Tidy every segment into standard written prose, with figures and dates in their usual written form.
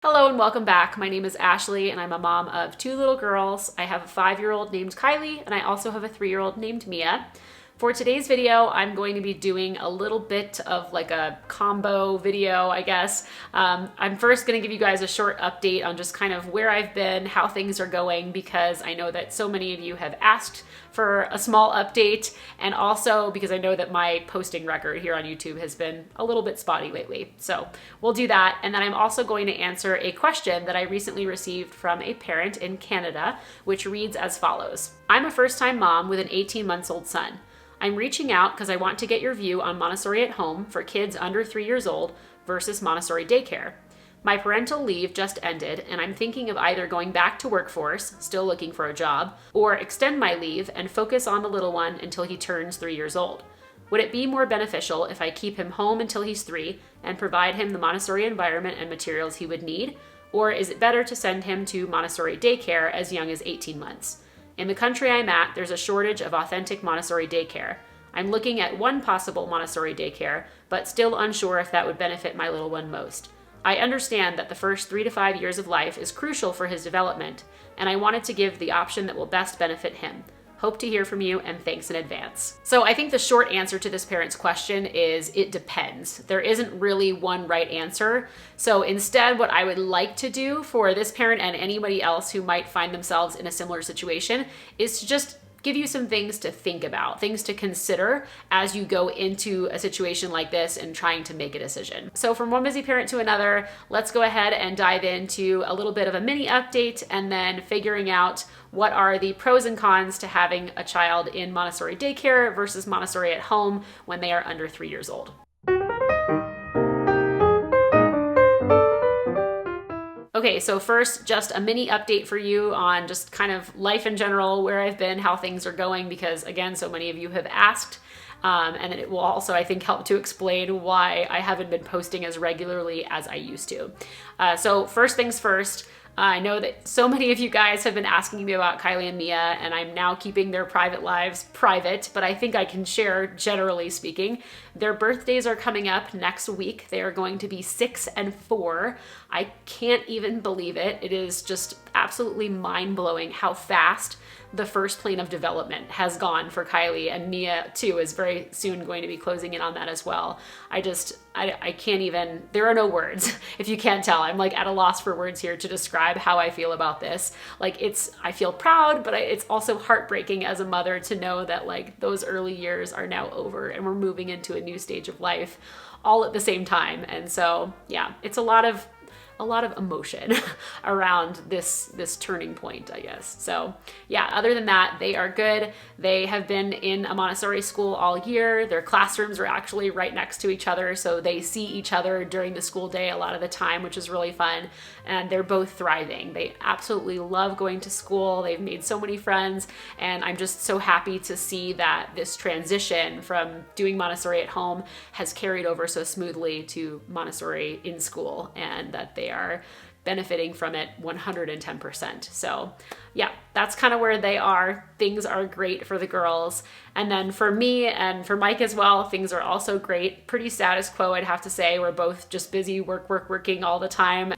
Hello and welcome back. My name is Ashley and I'm a mom of two little girls. I have a 5-year-old named Kylie and I also have a 3-year-old named Mia. For today's video, I'm going to be doing a little bit of like a combo video, I guess. I'm first going to give you guys a short update on just kind of where I've been, how things are going, because I know that so many of you have asked for a small update, and also because I know that my posting record here on YouTube has been a little bit spotty lately. So we'll do that, and then I'm also going to answer a question that I recently received from a parent in Canada, which reads as follows. I'm a first-time mom with an 18-month-old son. I'm reaching out because I want to get your view on Montessori at home for kids under 3 years old versus Montessori daycare. My parental leave just ended, and I'm thinking of either going back to workforce, still looking for a job, or extend my leave and focus on the little one until he turns 3 years old. Would it be more beneficial if I keep him home until he's 3 and provide him the Montessori environment and materials he would need? Or is it better to send him to Montessori daycare as young as 18 months? In the country I'm at, there's a shortage of authentic Montessori daycare. I'm looking at one possible Montessori daycare, but still unsure if that would benefit my little one most. I understand that the first 3 to 5 years of life is crucial for his development, and I wanted to give the option that will best benefit him. Hope to hear from you, and thanks in advance. So I think the short answer to this parent's question is it depends. There isn't really one right answer. So instead, what I would like to do for this parent and anybody else who might find themselves in a similar situation is to just give you some things to think about, things to consider as you go into a situation like this and trying to make a decision. So from one busy parent to another, let's go ahead and dive into a little bit of a mini update and then figuring out what are the pros and cons to having a child in Montessori daycare versus Montessori at home when they are under 3 years old. Okay, so first, just a mini update for you on just kind of life in general, where I've been, how things are going, because again, so many of you have asked. And it will also, I think, help to explain why I haven't been posting as regularly as I used to. So first things first, I know that so many of you guys have been asking me about Kylie and Mia, and I'm now keeping their private lives private, but I think I can share, generally speaking. Their birthdays are coming up next week. They are going to be 6 and 4. I can't even believe it. It is just absolutely mind-blowing how fast the first plane of development has gone for Kylie, and Mia too is very soon going to be closing in on that as well. I can't even, there are no words. If you can't tell, I'm like at a loss for words here to describe how I feel about this. Like I feel proud, but it's also heartbreaking as a mother to know that like those early years are now over and we're moving into a new stage of life all at the same time. And so yeah, it's a lot of emotion around this turning point, I guess. So yeah, other than that, they are good. They have been in a Montessori school all year. Their classrooms are actually right next to each other, so they see each other during the school day a lot of the time, which is really fun. And they're both thriving. They absolutely love going to school. They've made so many friends, and I'm just so happy to see that this transition from doing Montessori at home has carried over so smoothly to Montessori in school, and that they are benefiting from it 110%. So yeah, that's kind of where they are. Things are great for the girls. And then for me and for Mike as well, things are also great. Pretty status quo, I'd have to say. We're both just busy working all the time.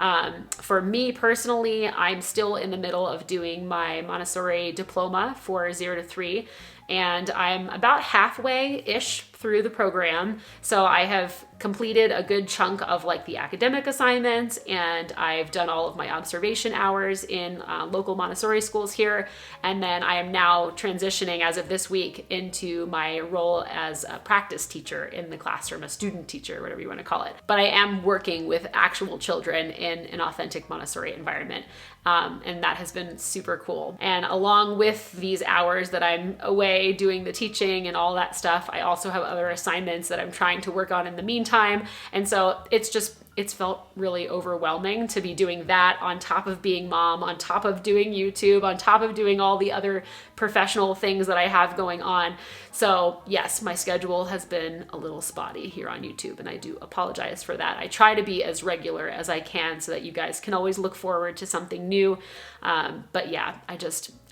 For me personally, I'm still in the middle of doing my Montessori diploma for 0 to 3. And I'm about halfway-ish through the program. So I have completed a good chunk of like the academic assignments, and I've done all of my observation hours in local Montessori schools here. And then I am now transitioning as of this week into my role as a practice teacher in the classroom, a student teacher, whatever you want to call it. But I am working with actual children in an authentic Montessori environment. And that has been super cool. And along with these hours that I'm away doing the teaching and all that stuff, I also have other assignments that I'm trying to work on in the meantime. And so it's felt really overwhelming to be doing that on top of being mom, on top of doing YouTube, on top of doing all the other professional things that I have going on. So yes, my schedule has been a little spotty here on YouTube, and I do apologize for that. I try to be as regular as I can so that you guys can always look forward to something new. But yeah, I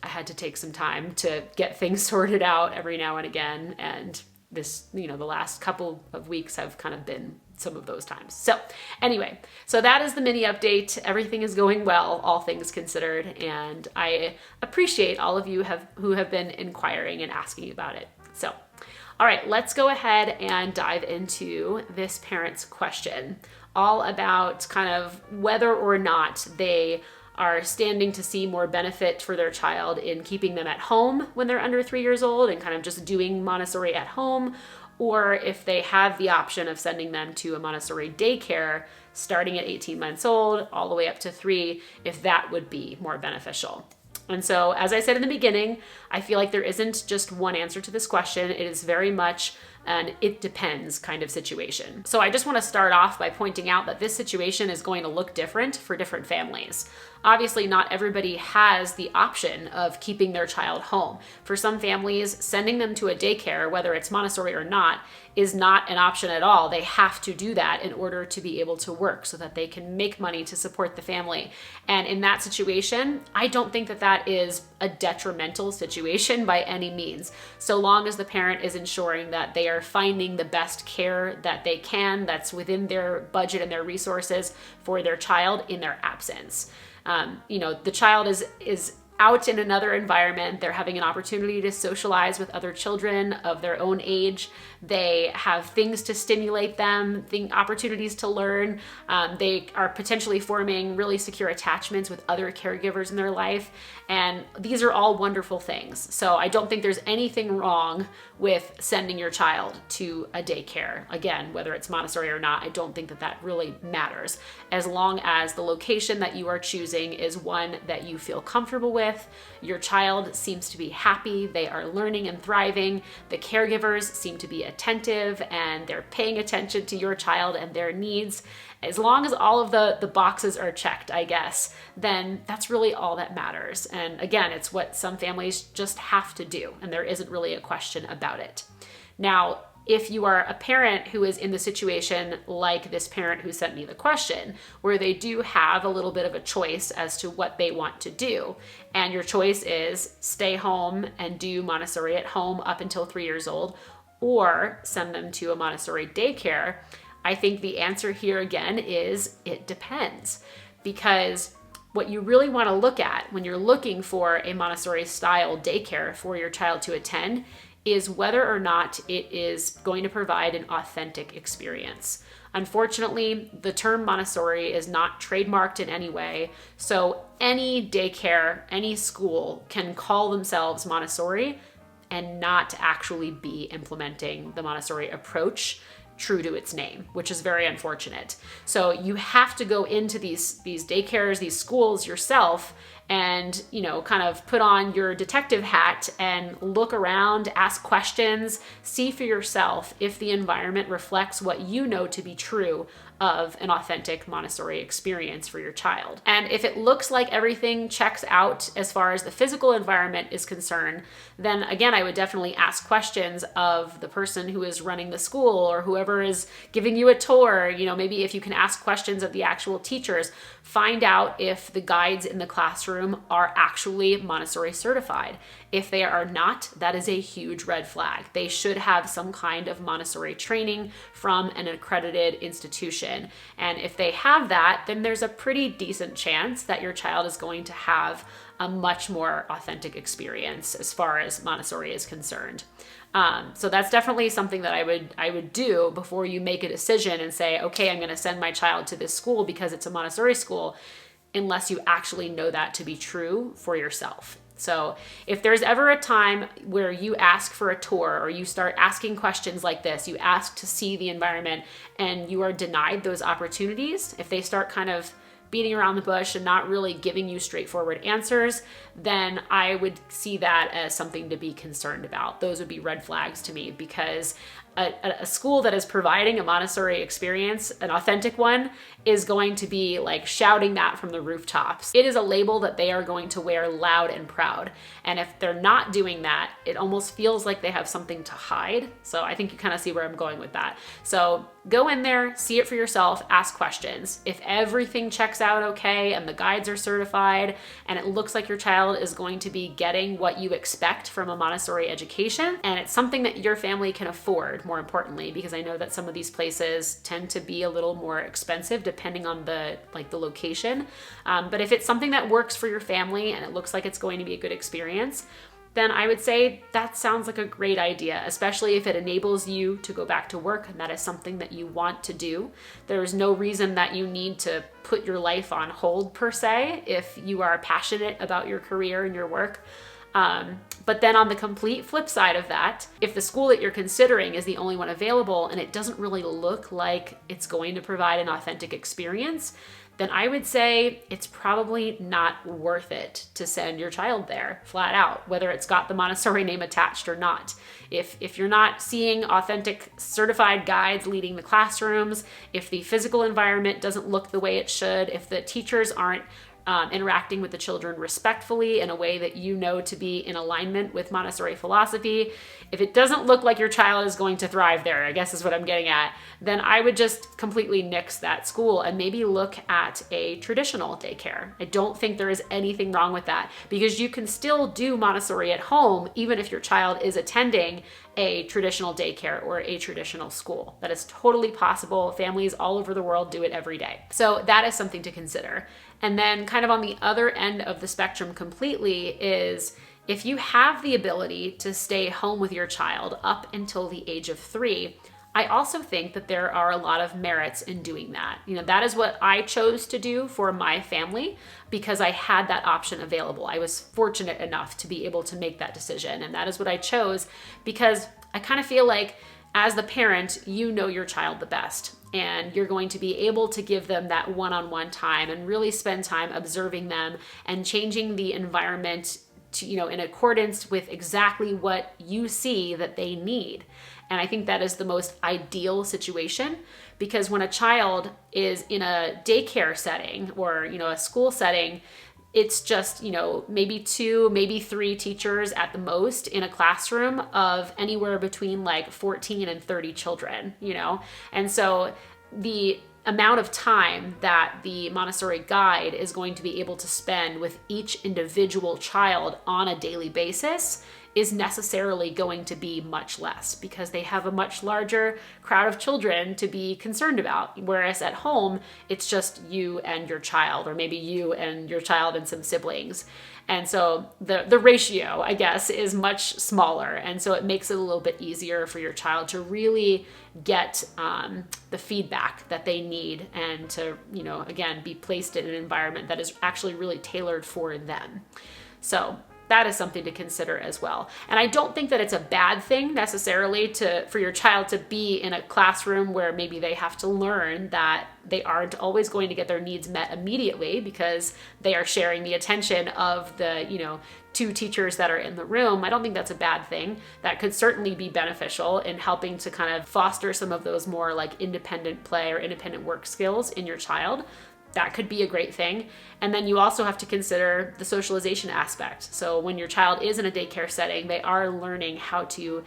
had to take some time to get things sorted out every now and again. And this, the last couple of weeks have kind of been some of those times. So anyway, so that is the mini update. Everything is going well, all things considered, and I appreciate all of you who have been inquiring and asking about it. So, all right, let's go ahead and dive into this parent's question, all about kind of whether or not they are standing to see more benefit for their child in keeping them at home when they're under 3 years old and kind of just doing Montessori at home, or if they have the option of sending them to a Montessori daycare starting at 18 months old all the way up to 3, if that would be more beneficial. And so, as I said in the beginning, I feel like there isn't just one answer to this question. It is very much an it depends kind of situation. So I just want to start off by pointing out that this situation is going to look different for different families. Obviously, not everybody has the option of keeping their child home. For some families, sending them to a daycare, whether it's Montessori or not, is not an option at all. They have to do that in order to be able to work so that they can make money to support the family. And in that situation, I don't think that that is a detrimental situation by any means, so long as the parent is ensuring that they are finding the best care that they can that's within their budget and their resources for their child in their absence. The child is out in another environment. They're having an opportunity to socialize with other children of their own age. They have things to stimulate them, opportunities to learn. They are potentially forming really secure attachments with other caregivers in their life. And these are all wonderful things. So I don't think there's anything wrong with sending your child to a daycare. Again, whether it's Montessori or not, I don't think that that really matters. As long as the location that you are choosing is one that you feel comfortable with, your child seems to be happy, they are learning and thriving, the caregivers seem to be attentive and they're paying attention to your child and their needs. As long as all of the boxes are checked, I guess, then that's really all that matters. And again, it's what some families just have to do, and there isn't really a question about it. Now, if you are a parent who is in the situation like this parent who sent me the question, where they do have a little bit of a choice as to what they want to do, and your choice is stay home and do Montessori at home up until 3 years old, or send them to a Montessori daycare, I think the answer here again is it depends. Because what you really want to look at when you're looking for a Montessori style daycare for your child to attend is whether or not it is going to provide an authentic experience. Unfortunately, the term Montessori is not trademarked in any way, so any daycare, any school can call themselves Montessori and not actually be implementing the Montessori approach true to its name, which is very unfortunate. So you have to go into these daycares, these schools yourself, and kind of put on your detective hat and look around, ask questions, see for yourself if the environment reflects what you know to be true of an authentic Montessori experience for your child. And if it looks like everything checks out as far as the physical environment is concerned, then again, I would definitely ask questions of the person who is running the school or whoever is giving you a tour. Maybe if you can ask questions of the actual teachers, find out if the guides in the classroom are actually Montessori certified. If they are not, that is a huge red flag. They should have some kind of Montessori training from an accredited institution. And if they have that, then there's a pretty decent chance that your child is going to have a much more authentic experience as far as Montessori is concerned. So that's definitely something that I would do before you make a decision and say, okay, I'm going to send my child to this school because it's a Montessori school, unless you actually know that to be true for yourself. So if there's ever a time where you ask for a tour or you start asking questions like this, you ask to see the environment and you are denied those opportunities, if they start kind of beating around the bush and not really giving you straightforward answers, then I would see that as something to be concerned about. Those would be red flags to me, because a school that is providing a Montessori experience, an authentic one, is going to be like shouting that from the rooftops. It is a label that they are going to wear loud and proud. And if they're not doing that, it almost feels like they have something to hide. So I think you kind of see where I'm going with that. So go in there, see it for yourself, ask questions. If everything checks out okay and the guides are certified and it looks like your child is going to be getting what you expect from a Montessori education, and it's something that your family can afford, more importantly, because I know that some of these places tend to be a little more expensive depending on the location. But if it's something that works for your family and it looks like it's going to be a good experience, then I would say that sounds like a great idea, especially if it enables you to go back to work and that is something that you want to do. There's no reason that you need to put your life on hold per se if you are passionate about your career and your work. But then on the complete flip side of that, if the school that you're considering is the only one available and it doesn't really look like it's going to provide an authentic experience, then I would say it's probably not worth it to send your child there, flat out, whether it's got the Montessori name attached or not. If you're not seeing authentic certified guides leading the classrooms, if the physical environment doesn't look the way it should, if the teachers aren't interacting with the children respectfully in a way that you know to be in alignment with Montessori philosophy, if it doesn't look like your child is going to thrive there, I guess is what I'm getting at, then I would just completely nix that school and maybe look at a traditional daycare. I don't think there is anything wrong with that, because you can still do Montessori at home even if your child is attending a traditional daycare or a traditional school. That is totally possible. Families all over the world do it every day. So that is something to consider. And then kind of on the other end of the spectrum completely is if you have the ability to stay home with your child up until the age of 3, I also think that there are a lot of merits in doing that. That is what I chose to do for my family because I had that option available. I was fortunate enough to be able to make that decision. And that is what I chose because I kind of feel like as the parent, you know your child the best. And you're going to be able to give them that one-on-one time and really spend time observing them and changing the environment to, in accordance with exactly what you see that they need. And I think that is the most ideal situation, because when a child is in a daycare setting or, a school setting, it's just, maybe 2, maybe 3 teachers at the most in a classroom of anywhere between like 14 and 30 children, And so the amount of time that the Montessori guide is going to be able to spend with each individual child on a daily basis is necessarily going to be much less because they have a much larger crowd of children to be concerned about. Whereas at home, it's just you and your child, or maybe you and your child and some siblings. And so the ratio, I guess, is much smaller. And so it makes it a little bit easier for your child to really get the feedback that they need and to, again, be placed in an environment that is actually really tailored for them. So that is something to consider as well. And I don't think that it's a bad thing necessarily for your child to be in a classroom where maybe they have to learn that they aren't always going to get their needs met immediately because they are sharing the attention of the, 2 teachers that are in the room. I don't think that's a bad thing. That could certainly be beneficial in helping to kind of foster some of those more like independent play or independent work skills in your child. That could be a great thing. And then you also have to consider the socialization aspect. So when your child is in a daycare setting, they are learning how to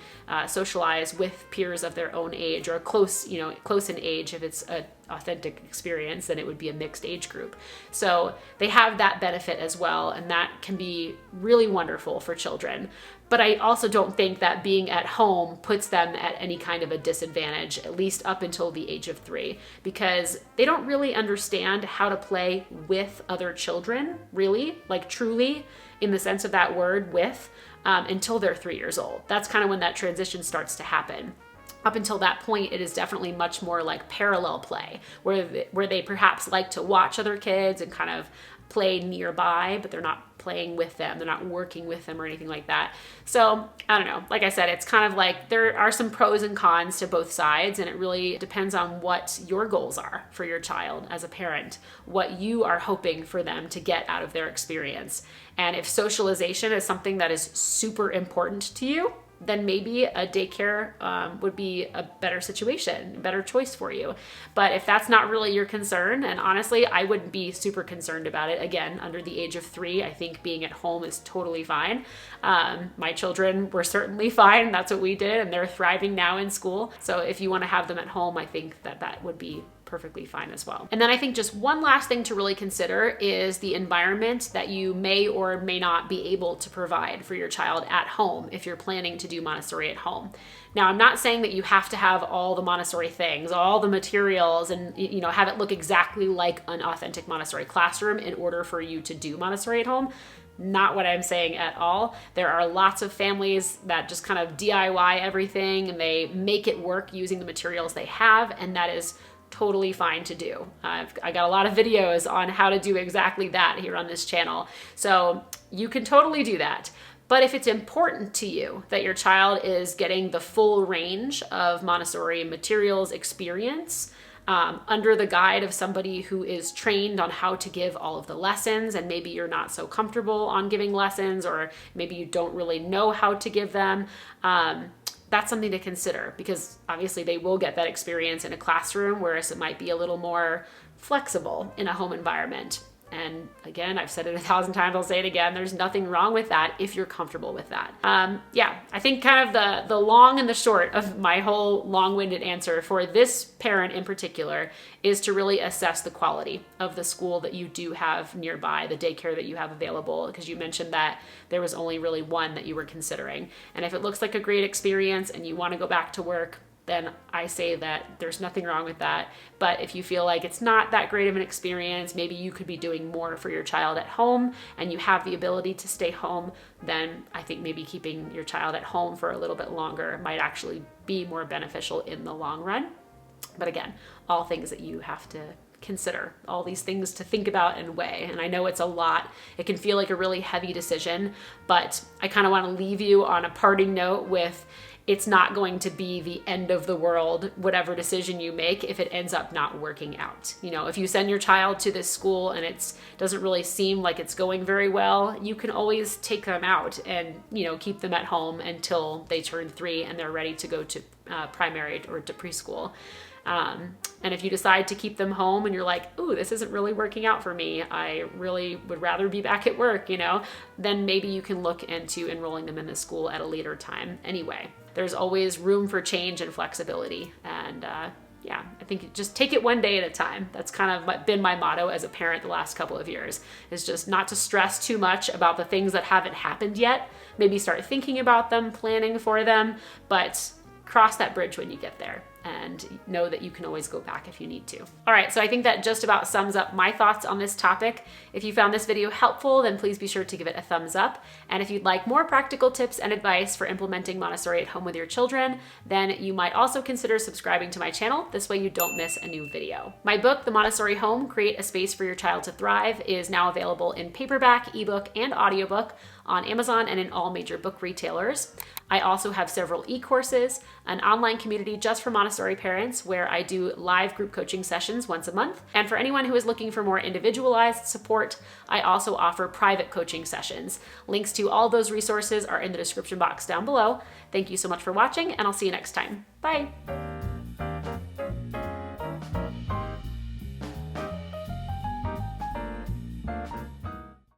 socialize with peers of their own age, or close in age. If it's an authentic experience, then it would be a mixed age group. So they have that benefit as well, and that can be really wonderful for children. But I also don't think that being at home puts them at any kind of a disadvantage, at least up until the age of 3, because they don't really understand how to play with other children, really, like truly, in the sense of that word, with, until they're 3 years old. That's kind of when that transition starts to happen. Up until that point, it is definitely much more like parallel play, where they perhaps like to watch other kids and kind of play nearby, but they're not playing with them. They're not working with them or anything like that. So I don't know. Like I said, it's kind of like there are some pros and cons to both sides, and it really depends on what your goals are for your child as a parent, what you are hoping for them to get out of their experience. And if socialization is something that is super important to you, then maybe a daycare would be a better situation, a better choice for you. But if that's not really your concern, and honestly, I wouldn't be super concerned about it. Again, under the age of 3, I think being at home is totally fine. My children were certainly fine. That's what we did, and they're thriving now in school. So if you want to have them at home, I think that would be perfectly fine as well. And then I think just one last thing to really consider is the environment that you may or may not be able to provide for your child at home if you're planning to do Montessori at home. Now, I'm not saying that you have to have all the Montessori things, all the materials, and have it look exactly like an authentic Montessori classroom in order for you to do Montessori at home. Not what I'm saying at all. There are lots of families that just kind of DIY everything and they make it work using the materials they have, and that is totally fine to do. I got a lot of videos on how to do exactly that here on this channel. So you can totally do that. But if it's important to you that your child is getting the full range of Montessori materials experience under the guide of somebody who is trained on how to give all of the lessons, and maybe you're not so comfortable on giving lessons, or maybe you don't really know how to give them, that's something to consider, because obviously they will get that experience in a classroom, whereas it might be a little more flexible in a home environment. And again, I've said it 1,000 times, I'll say it again, there's nothing wrong with that if you're comfortable with that. Yeah, I think kind of the long and the short of my whole long-winded answer for this parent in particular is to really assess the quality of the school that you do have nearby, the daycare that you have available, because you mentioned that there was only really one that you were considering. And if it looks like a great experience and you want to go back to work, then I say that there's nothing wrong with that. But if you feel like it's not that great of an experience, maybe you could be doing more for your child at home and you have the ability to stay home, then I think maybe keeping your child at home for a little bit longer might actually be more beneficial in the long run. But again, all things that you have to consider, all these things to think about and weigh. And I know it's a lot. It can feel like a really heavy decision, but I kind of want to leave you on a parting note with, it's not going to be the end of the world, whatever decision you make, if it ends up not working out. If you send your child to this school and it doesn't really seem like it's going very well, you can always take them out and, keep them at home until they turn 3 and they're ready to go to primary or to preschool. And if you decide to keep them home and you're like, ooh, this isn't really working out for me, I really would rather be back at work, then maybe you can look into enrolling them in the school at a later time anyway. There's always room for change and flexibility. And yeah, I think just take it one day at a time. That's kind of been my motto as a parent the last couple of years, is just not to stress too much about the things that haven't happened yet. Maybe start thinking about them, planning for them, but cross that bridge when you get there, and know that you can always go back if you need to. All right, so I think that just about sums up my thoughts on this topic. If you found this video helpful, then please be sure to give it a thumbs up. And if you'd like more practical tips and advice for implementing Montessori at home with your children, then you might also consider subscribing to my channel. This way you don't miss a new video. My book, The Montessori Home, Create a Space for Your Child to Thrive, is now available in paperback, ebook, and audiobook on Amazon and in all major book retailers. I also have several e-courses, an online community just for Montessori parents where I do live group coaching sessions once a month. And for anyone who is looking for more individualized support, I also offer private coaching sessions. Links to all those resources are in the description box down below. Thank you so much for watching, and I'll see you next time. Bye.